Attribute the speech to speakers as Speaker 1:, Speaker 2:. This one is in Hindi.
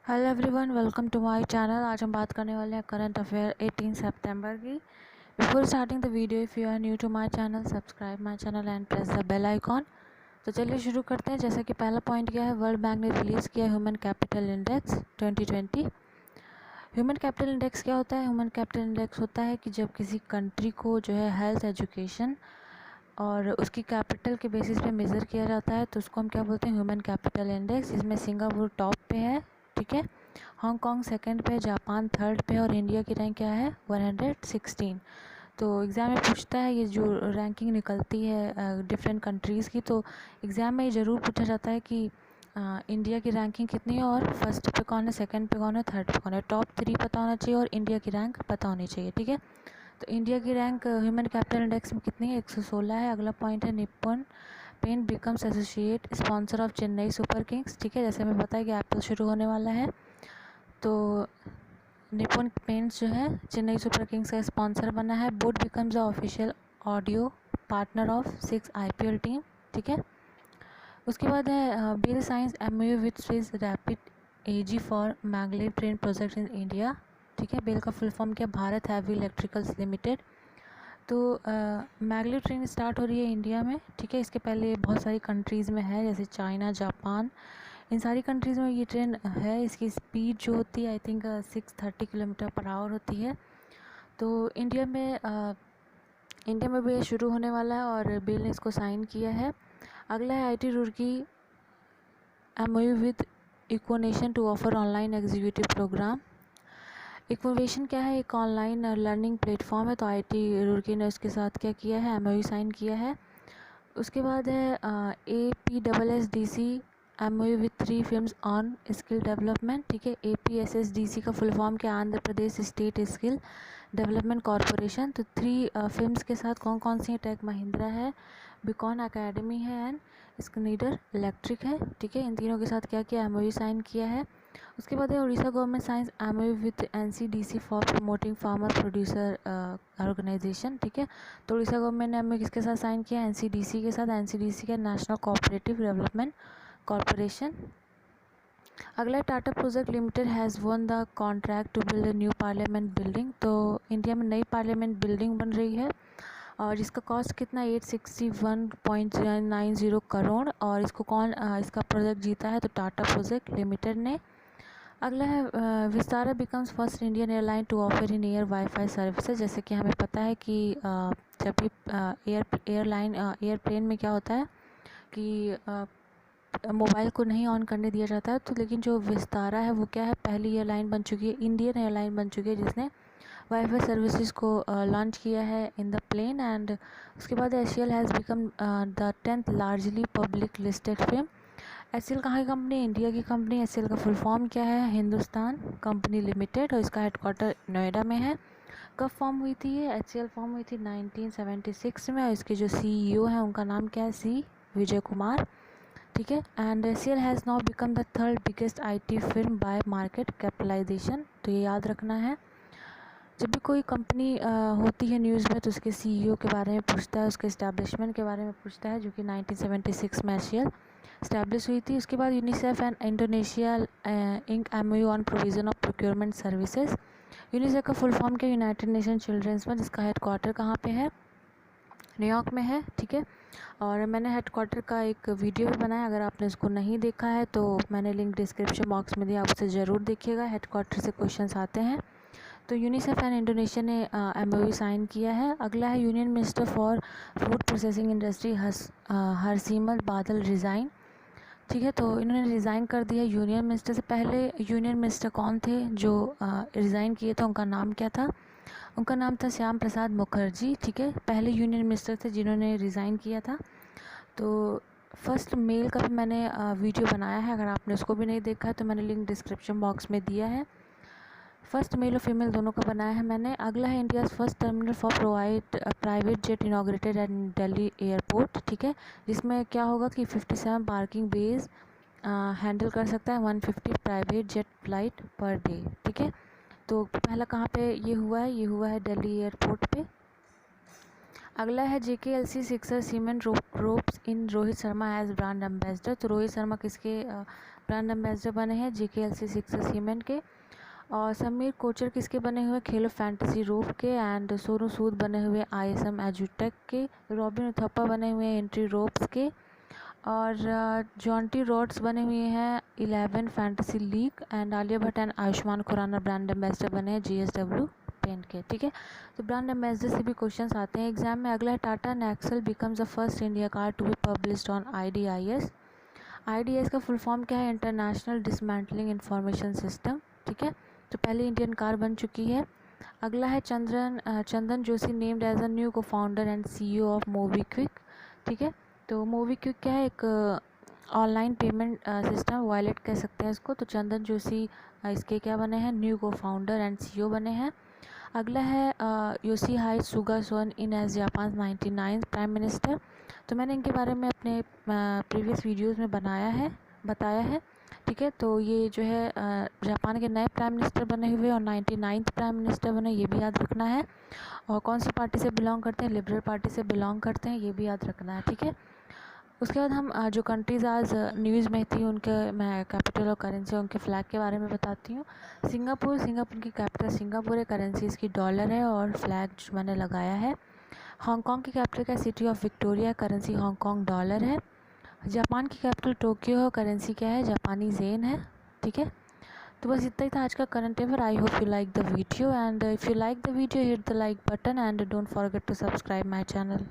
Speaker 1: Hello everyone, welcome to my channel. आज हम बात करने वाले हैं करंट अफेयर 18 सितंबर की। Before starting the video, if you are new to my channel, subscribe my channel and press the bell icon. तो चलिए शुरू करते हैं। जैसा कि पहला पॉइंट क्या है, वर्ल्ड बैंक ने रिलीज़ किया human capital index 2020। Human capital index क्या होता है? ह्यूमन कैपिटल इंडेक्स होता है कि जब किसी कंट्री को जो है हेल्थ, एजुकेशन और उसकी कैपिटल के बेसिस पे मेज़र किया जाता है, तो उसको हम क्या बोलते हैं? Human capital index. इसमें सिंगापुर टॉप पे है, ठीक है, हांगकांग सेकंड पे, जापान थर्ड पे और इंडिया की रैंक क्या है? 116। तो एग्ज़ाम में पूछता है, ये जो रैंकिंग निकलती है डिफरेंट कंट्रीज़ की, तो एग्ज़ाम में ये ज़रूर पूछा जाता है कि इंडिया की रैंकिंग कितनी है और फर्स्ट पे कौन है, सेकंड पे कौन है, थर्ड पे कौन है। टॉप 3 पता होना चाहिए और इंडिया की रैंक पता होनी चाहिए, ठीक है। तो इंडिया की रैंक ह्यूमन कैपिटल इंडेक्स में कितनी है? 116 है। अगला पॉइंट है, Nippon Paint becomes associate sponsor of Chennai Super Kings, ठीक है। जैसे हमें पता है कि IPL शुरू होने वाला है, तो निप्पॉन पेंट्स जो है चेन्नई सुपर किंग्स का स्पॉन्सर बना है। Boat becomes the official audio partner of 6 IPL team, ठीक है। उसके बाद है bill science MOU with Swiss rapid AG for maglev train project in India, ठीक है। बिल का फुल फॉर्म क्या? Bharat heavy electricals limited. तो मैगलेव ट्रेन स्टार्ट हो रही है इंडिया में, ठीक है। इसके पहले बहुत सारी कंट्रीज़ में है, जैसे चाइना, जापान, इन सारी कंट्रीज़ में ये ट्रेन है। इसकी स्पीड जो होती है I think 630 kilometre per hour होती है। तो इंडिया में भी ये शुरू होने वाला है और बिल ने इसको साइन किया है। अगला है IT Roorkee MOU with Eckovation to offer online executive programme. Eckovation क्या है? एक ऑनलाइन लर्निंग प्लेटफॉर्म है, तो IT रुड़की ने उसके साथ क्या किया है? MOU साइन किया है। उसके बाद है APSSDC MOU with 3 films on skill development, ठीक है। APSSDC का फुल फॉर्म क्या? Andhra Pradesh state skill development corporation. तो 3 फिल्म्स के साथ कौन कौन सी है? टेक महिंद्रा है, बीकॉन अकेडमी है एंड स्कनीडर इलेक्ट्रिक है, ठीक है। इन तीनों के साथ क्या किया? MOU साइन किया है। उसके बाद है Orissa government signs MOU with NCDC for promoting farmer producer organisation, ठीक है। तो उड़ीसा गवर्नमेंट ने MOU किसके साथ साइन किया? NCDC के साथ। NCDC का नेशनल कोऑपरेटिव डेवलपमेंट कॉरपोरेशन। अगला Tata project limited has won the contract to build a new parliament building. तो इंडिया में नई पार्लियामेंट बिल्डिंग बन रही है और इसका कॉस्ट कितना? 861.90 करोड़। और इसका प्रोजेक्ट जीता है? तो टाटा प्रोजेक्ट लिमिटेड ने। अगला है Vistara becomes first Indian airline to offer in air wifi services. जैसे कि हमें पता है कि जब भी एयरप्लेन में क्या होता है कि मोबाइल को नहीं ऑन करने दिया जाता है, तो लेकिन जो विस्तारा है वो क्या है? पहली एयरलाइन बन चुकी है, इंडियन एयरलाइन बन चुकी है जिसने वाईफाई सर्विसेज को लॉन्च किया है इन द प्लेन। एंड उसके बाद HCL has become the 10th largely public listed film. HCL कहाँ की कंपनी? इंडिया की कंपनी। HCL का फुल फॉर्म क्या है? हिंदुस्तान कंपनी लिमिटेड, और इसका हेडक्वार्टर नोएडा में है। कब फॉर्म हुई थी ये? HCL फॉर्म हुई थी 1976 में, और इसके जो CEO हैं उनका नाम क्या है? C विजय कुमार, ठीक है। And HCL has now become the third biggest IT firm by market capitalisation. तो ये याद रखना है। जब भी कोई कंपनी होती है न्यूज़ में, तो उसके CEO के बारे में पूछता है, उसके इस्टेब्लिशमेंट के बारे में पूछता है, जो कि 1976 में HCL इस्टेब्लिश हुई थी। उसके बाद UNICEF and Indonesia ink MOU on provision of procurement services. UNICEF का फुल फॉर्म क्या? यूनाइटेड नेशन चिल्ड्रंस फंड, जिसका हेडक्वार्टर कहाँ पे है? न्यूयॉर्क में है, ठीक है। और मैंने हेडक्वार्टर का एक वीडियो भी बनाया, अगर आपने उसको नहीं देखा है तो मैंने लिंक डिस्क्रिप्शन बॉक्स में दिया, आप उसे ज़रूर देखिएगा। हेडक्वार्टर से क्वेश्चंस आते हैं। तो यूनिसेफ एंड इंडोनेशिया ने MOU साइन किया है। अगला है union minister for food processing industry Harsimrat बादल रिज़ाइन, ठीक है। तो इन्होंने रिज़ाइन कर दिया यूनियन मिनिस्टर से। पहले यूनियन मिनिस्टर कौन थे जो रिज़ाइन किए थे? उनका नाम क्या था? उनका नाम था श्याम प्रसाद मुखर्जी, ठीक है। पहले यूनियन मिनिस्टर थे जिन्होंने रिज़ाइन किया था। तो फर्स्ट मेल का भी मैंने वीडियो बनाया है, अगर आपने उसको भी नहीं देखा है तो मैंने लिंक डिस्क्रिप्शन बॉक्स में दिया है। फर्स्ट मेल और फीमेल दोनों का बनाया है मैंने। अगला है India's first terminal for provide private jet inaugurated at Delhi airport, ठीक है। जिसमें क्या होगा कि 57 पार्किंग बेज हैंडल कर सकता है 150 private jet flight per day, ठीक है। तो पहला कहाँ पे ये हुआ है? ये हुआ है दिल्ली एयरपोर्ट पे। अगला है JKLC Sixer cement ropes in Rohit Sharma as brand ambassador. तो रोहित शर्मा किसके ब्रांड एम्बेसडर बने हैं? JKLC सिक्सर सीमेंट के। और समीर कोचर किसके बने हुए? खेलो फैंटेसी रूफ के। एंड सोनू सूद बने हुए ISM एजुटेक के। रॉबिन उथप्पा बने हुए हैं एंट्री रोप्स के। और जॉन्टी रॉड्स बने हुए हैं 11 fantasy league. And Alia Bhatt and Ayushmann Khurrana brand ambassador बने हैं GSW पेंट के। ठीक है, तो ब्रांड एम्बेसडर से भी क्वेश्चंस आते हैं एग्जाम में। अगला है Tata Nexon becomes the first India car to be published on IDIS। IDIS का फुल फॉर्म क्या है? International dismantling information system. ठीक है, तो पहली इंडियन कार बन चुकी है। अगला है Chandan Joshi named as a new co founder and CEO of MobiKwik. ठीक है, तो मोबीक्विक क्या है? एक ऑनलाइन पेमेंट सिस्टम, वॉलेट कह सकते हैं इसको। तो चंदन जोशी इसके क्या बने हैं? New co founder and CEO बने हैं। अगला है योशीहाइड सुगा सोन इन एज जापान 99 प्राइम मिनिस्टर। तो मैंने इनके बारे में अपने प्रीवियस वीडियोस में बताया है। ठीक है, तो ये जो है जापान के नए प्राइम मिनिस्टर बने हुए और 99th प्राइम मिनिस्टर बने, ये भी याद रखना है। और कौन सी पार्टी से बिलोंग करते हैं? लिबरल पार्टी से बिलोंग करते हैं, ये भी याद रखना है। ठीक है, उसके बाद हम जो कंट्रीज़ आज न्यूज़ में थी उनके मैं कैपिटल और करेंसी उनके फ्लैग के बारे में बताती हूँ। सिंगापुर की कैपिटल सिंगापुर है, करेंसी इसकी डॉलर है और फ्लैग जो मैंने लगाया है। हांगकांग की कैपिटल क्या? City of Victoria, currency Hong Kong dollar है। जापान की कैपिटल टोक्यो है, करेंसी क्या है? जापानी येन है। ठीक है, तो बस इतना ही था आज का current affair. I hope you like the video and if you like the video hit the like button and don't forget to subscribe my channel.